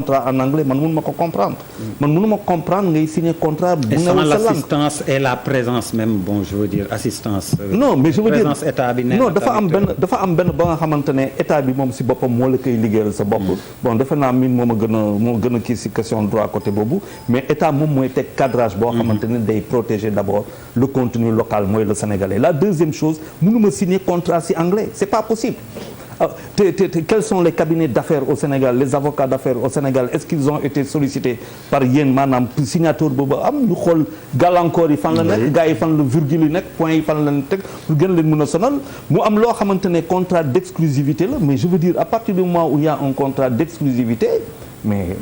contrat en anglais man mënuma ko comprendre. man mënuma comprendre ngay signer contrat. bu newul sa langue et sans l'assistance et la présence même bon je veux dire assistance. non mais je veux dire présence état bi non dafa am benn ba nga xamante ne état bi moom si boppam moo la koy liggéeyal sa bopp. bon defe naa min moo gën a kii si question droit côté boobu mais état moom mooy teg cadrage boo xamante ne day protéger d'abord le contenu local mooy le sénégalais. la deuxième chose mënuma signer contrat si anglais c'est pas possible. Quels sont les cabinets d'affaires au Sénégal les avocats d'affaires au Sénégal est-ce qu'ils ont été sollicités par yéen maanaam signature boobu am ñu xool gàllankoor yi fan la nekk gars yi fan la virgule yi nekk point yi fan la teg pour gën leen mën a sonal mu am loo xamante ne contrat d'exclusivité la mais je veux dire à partir du moment où il y a un contrat d'exclusivité mais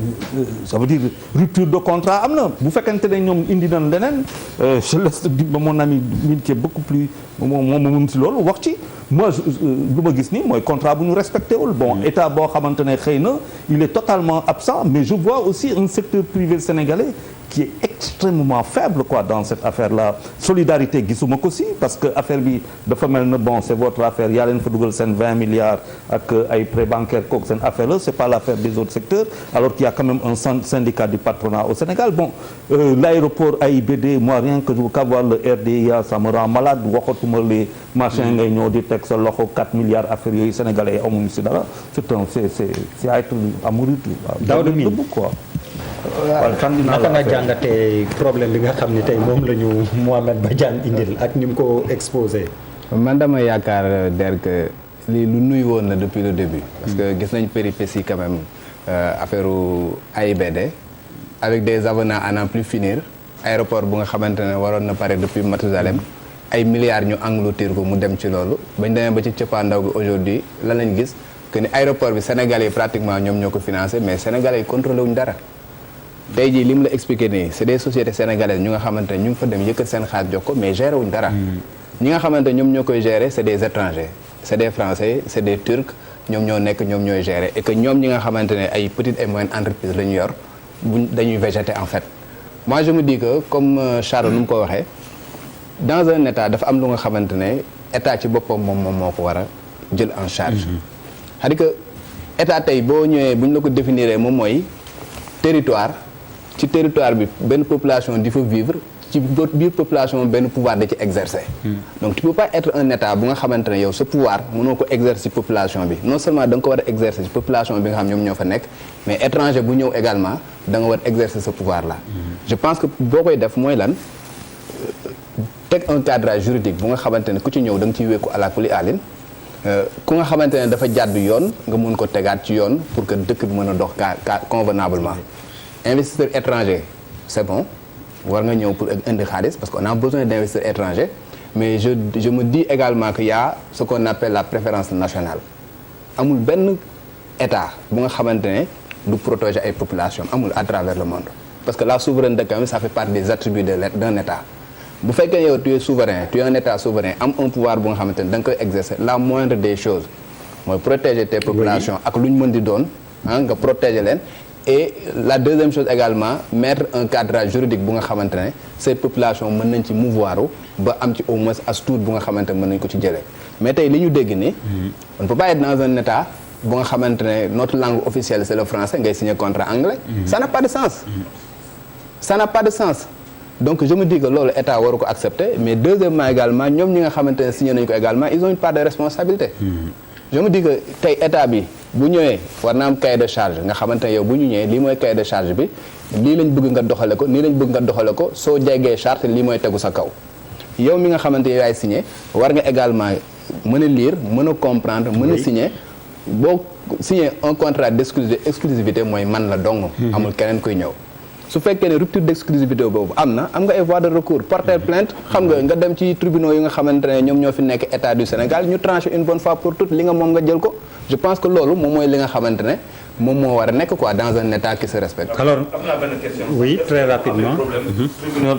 ça veut dire rupture de contrat am na bu fekkente ne ñoom indi nañ leneen je laisse mon ami Mine qui est beaucoup plus moom mun si loolu wax ci moi lu ma gis nii mooy contrat bu ñu respecté wul bon état boo xamante ne xëy na il est totalement absent mais je vois aussi un secteur privé sénégalais qui est extrêmement faible quoi dans cette affaire-là solidarité gisuma ko si parce que affaire bi dafa mel na bon c'est votre affaire yaa leen fa dugal seen 20 milliards ak ay prêts bancaires kooku seen affaire la c'est pas l'affaire des autres secteurs alors qu'il y a quand même un syndicat du patronat au Sénégal bon l'aéroport AIBD moi rien que qu'avoir le RDIA ça me rend malade waxatuma les machins ngay ñëw di teg sa loxo 4 milliards affaires yooyu sénégalais yi amuñu si dara c'est à être à mourir debout quoi. naka nga jàngatee problème bi nga xam ni tey moom la ñu Mohamed Badiane indil ak ni mu ko exposé. man dama yaakaar que lii lu nuy woon na depuis le début. parce que gis nañ péripéties quand même affaire AIBD avec des avenants à n'en plus finir aéroport bu nga xamante ne waroon na pare depuis Mathusalem ay milliards ñu engloutir ko mu dem ci loolu bañ demee ba ci cëppaandaw gi aujourd'hui lan lañ gis que ni aéroport bi Sénégalais yi pratiquement ñoom ñoo ko financé mais Sénégalais yi contrôlé wuñ dara. tey jii li mu la expliqué nii c'est des sociétés sénégalaises ñu nga xamante ne ñu ngi fa dem yëkkat seen xaalis jox ko mais géré wuñ dara. ñi nga xamante ñoom ñoo koy gérer c'est des étrangers c'est des français c'est des turcs ñoom ñoo nekk ñoom ñooy gérer et que ñoom ñi nga xamante ne ay petites et moyennes entreprises la ñu yor dañuy végéter en fait. moi je me dis que comme Charles nu mu ko waxee dans un état dafa am lu nga xamante ne état ci boppam moom moo ko war a jël en charge. c'est-à-dire que état tey boo ñëwee bu ñu la ko définir moom mooy territoire. ci territoire bi benn population di fa vivre ci biir population benn pouvoir da ci exercer. donc tu peux pas être un état bu nga xamante ne yow sa pouvoir mënoo ko exercer ci population bi non seulement da nga ko war a exercer ci population bi nga xam ñoom ñoo fa nekk mais étranger bu ñëw également da nga war a exercer ce pouvoir là. je pense que boo koy def mooy lan teg un cadrage juridique bu nga xamante ne ku ci ñëw da nga ciy wékku àla kulli àllin ku nga xamante ne dafa jàdd yoon nga mun ko tegaat ci yoon pour que dëkk bi mën a dox convenablement. investisseurs étrangers c'est bon war nga ñëw pour indi xaalis parce qu'on a besoin d'investisseurs étrangers mais je me dis également qu'il y a ce qu'on appelle la préférence nationale amul benn état bu nga xamante ne du protéger ay populations amul à travers le monde parce que la souveraineté quand même ça fait partie des attributs d'un état bu fekkee yow tu es souverain tu es un état souverain am un pouvoir bu nga xamante ne da nga koy exercer la moindre des choses mooy protéger tes populations ak lu ñu mën di doon nga protéger leen. et la deuxième chose également mettre un cadrage juridique bu nga xamante ne ces populations mën nañ ci mouvoir ba am ci au moins as tuut bu nga xamante ne mën nañ ko ci jëlee mais tey li ñu dégg ni on ne peut pas être dans un état bu nga xamante ne notre langue officielle c'est le français ngay signer contrat anglais ça n'a pas de sens ça n'a pas de sens donc je me dis que loolu état waru ko accepter mais deuxièmement également ñoom ñi nga xamante ne signé nañu ko également ils ont une part de responsabilité je me dis que tey état bi bu ñëwee war na am cahier de charge nga xamante ne yow bu ñu ñëwee lii mooy cahier de charge bi lii lañ bëgg nga doxale ko nii lañ bëgg nga doxale ko soo jegee charte lii mooy tegu sa kaw yow mi nga xamante ne yaay signé war nga également mën a lire mën a comprendre mën a signé boo signé un contrat d'exclusivité mooy man la dong amul keneen kuy ñëw su fekkee ne rupture d'exclusivité boobu am na am nga ay voies de recours porter plainte xam nga dem ci tribunaux yi nga xamante ne ñoom ñoo fi nekk état du Sénégal ñu trancher une bonne fois pour toutes li nga moom nga jël ko je pense que loolu moom mooy li nga xamante ne moom moo war a nekk quoi dans un état qui se respecte. alors am naa benn question. oui très rapidement.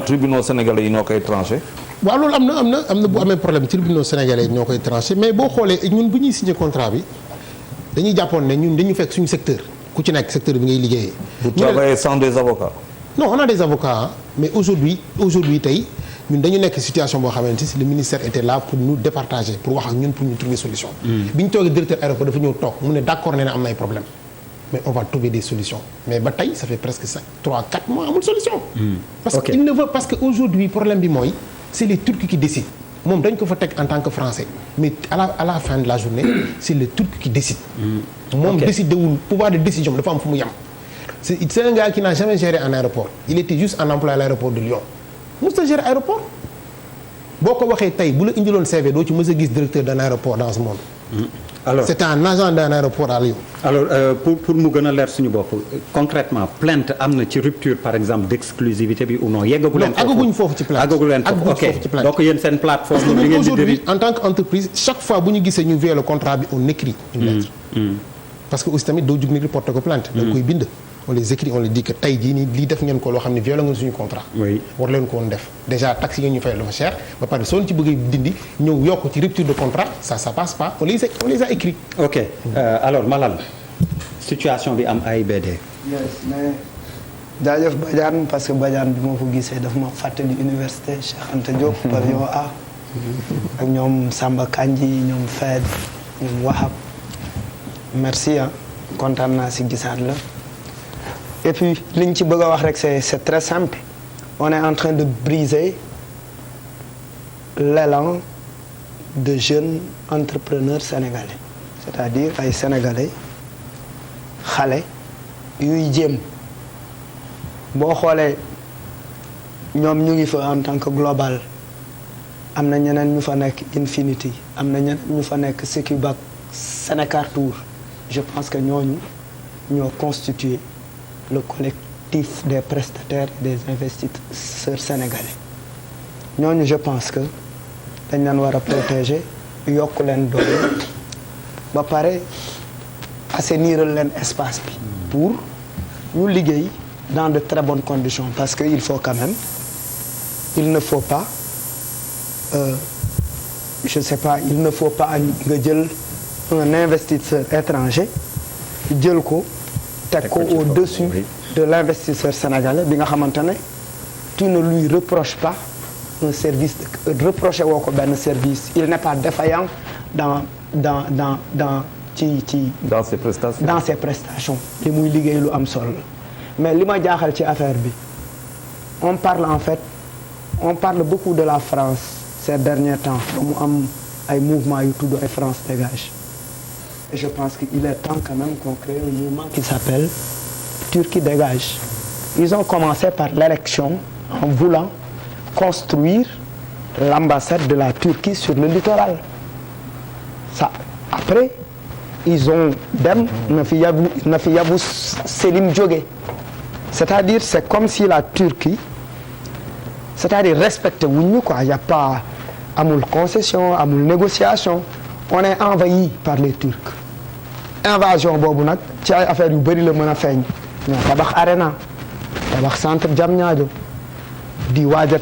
tribunaux sénégalais yi ñoo koy tranché. waaw loolu am na bu amee problème tribunaux sénégalais yi ñoo koy tranché mais boo xoolee ñun bu ñuy signé contrat bi dañuy jàppoon ne ñun dañu fekk suñu secteur ku ci nekk secteur bi ngay liggéeyee. vous travaillez sans des avocats. non on a des avocats mais aujourd'hui tey ñun dañu nekk situation boo xamante si le ministère était là pour nous départager pour wax ak ñun pour ñu trouver solution. bi ñu toogee directeur aéroport dafa ñëw toog mu ne d'accord nee na am na ay problème mais on va trouver des solutions mais ba tey ça fait presque 3-4 mois amul solution. parce Ok. que il ne veut parce que aujourd'hui problème bi mooy c'est les Turcs qui décident moom dañ ko fa teg en tant que Français mais à la fin de la journée c'est le Turc qui décide. moom Ok. décidé wul pouvoir de décision dafa am fu mu yem. c'est un gars qui n'a jamais géré un aéroport il était juste un employé à l'aéroport de Lyon mosut a gérer aéroport boo ko waxee tey bu la indiloon CV doo ci mës a gis directeur d'un aéroport dans ce monde. alors c'était un agent d'un aéroport à Lyon. alors pour mu gën a leer suñu bopp concrètement plainte am na ci rupture par exemple d'exclusivité bi ou non yeggagu leen foofu àggaguñ foofu ci plainte àggagu leen foofu foofu ci ok plainte. donc yéen seen plateforme parce que li même ngeen di aujourd'hui diri en tant qu'entreprise chaque fois bu ñu gisee ñu violer le contrat bi on écrit une lettre. parce que aussi tamit doo jug ni reporter ko plainte. da nga koy bind. on les écrit on les dit que tey jii nii lii def ngeen ko loo xam ne violé ngeen suñu contrat. Oui. war leen ko woon def déjà taxes yi ngeen ñu fay dafa cher ba pare soo ci bëggee dindi ñëw yokk ci rupture de contrat ça passe pas on les a écrits. ok alors Malal situation bi am AIBD. yes mais jaajëf Badiane parce que Badiane bi ma ko gisee daf ma fàttali université Cheikh Anta Diop pavillon A ak ñoom Samba Kandji ñoom Fed ñoom Wahab merci ah kontaan naa si gisaat la et puis liñ ci bëgg a wax rek c'est très simple on est en train de briser l'élan de jeunes entrepreneurs sénégalais c'est-à-dire ay sénégalais xale yuy jéem boo xoolee ñoom ñu ngi fa en tant que global am na ñeneen ñu fa nekk Infinity am na ñeneen ñu fa nekk Secubac Sénécartour je pense que ñooñu ñoo constitué le collectif des prestataires et des investisseurs sénégalais ñooñu je pense que dañ leen war a protéger yokk leen doole ba pare assainiral leen espace bi pour ñu liggéey dans de très bonnes conditions parce que il faut quand même il ne faut pas je sais pas il ne faut pas nga jël un investisseur étranger jël ko teg ko au-dessus de l'investisseur sénégalais bi nga xamante ne tu ne lui reproches pas un service reproché woo ko benn service il n'est pas défaillant dans dans ses prestations. dans ses prestations li muy liggéey lu am solo la mais li ma jaaxal ci affaire bi on parle beaucoup de la France ces derniers temps ba mu am ay mouvements yu tudd ay France dégage et je pense qu'il est temps quand même qu'on crée un mouvement qui s'appelle Turquie dégage ils ont commencé par l'élection en voulant construire l'ambassade de la Turquie sur le littoral ça après ils ont dem na fi yabu Selim jóge c'est-à-dire c'est comme si la Turquie c'est-à-dire respecté wuñ ñu quoi y a pas amul concession amul négociation on est envahi par les Turcs invasion boobu nag ci ay affaires yu bëri la mën a feeñ ñoo tabax arena tabax centre Diamniadio di waaj a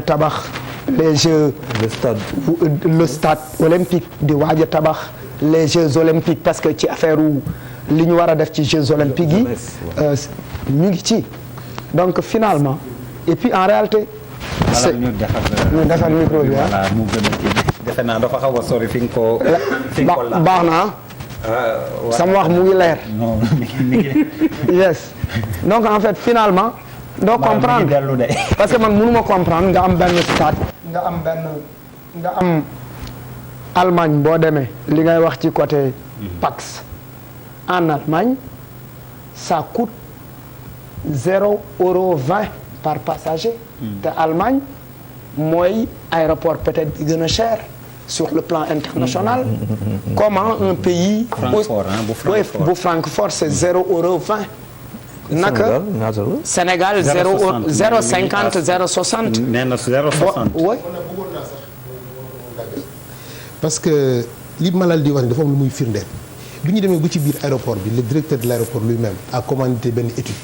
tabax les jeux le stade olympique di waaj a tabax les jeux olympiques parce que ci affaire li ñu war a def ci jeux olympiques yi ñu ngi ci donc finalement et puis en réalité voilà ñu defar micro bi voilà mu gën a kii defe naa dafa xaw a sori fi nga ko la baax na sama wax mu ngi leer non mi ngi yes donc en fait finalement doo comprendre parce que man mënuma comprendre nga am benn stade nga am Allemagne boo demee li ngay wax ci côté Pax en Allemagne ça coûte 0,20 € par passager te Allemagne mooy aéroport peut-être bi gën a cher sur le plan international comment un pays bu Francfort c'est 0,20 € naka Sénégal 0,50 0,60 nee na 0,60 oui parce que li Malal di wax ni dafa am lu muy firndeel bi ñu demee ba ci biir aéroport bi le directeur de l'aéroport lui-même a commandité benn étude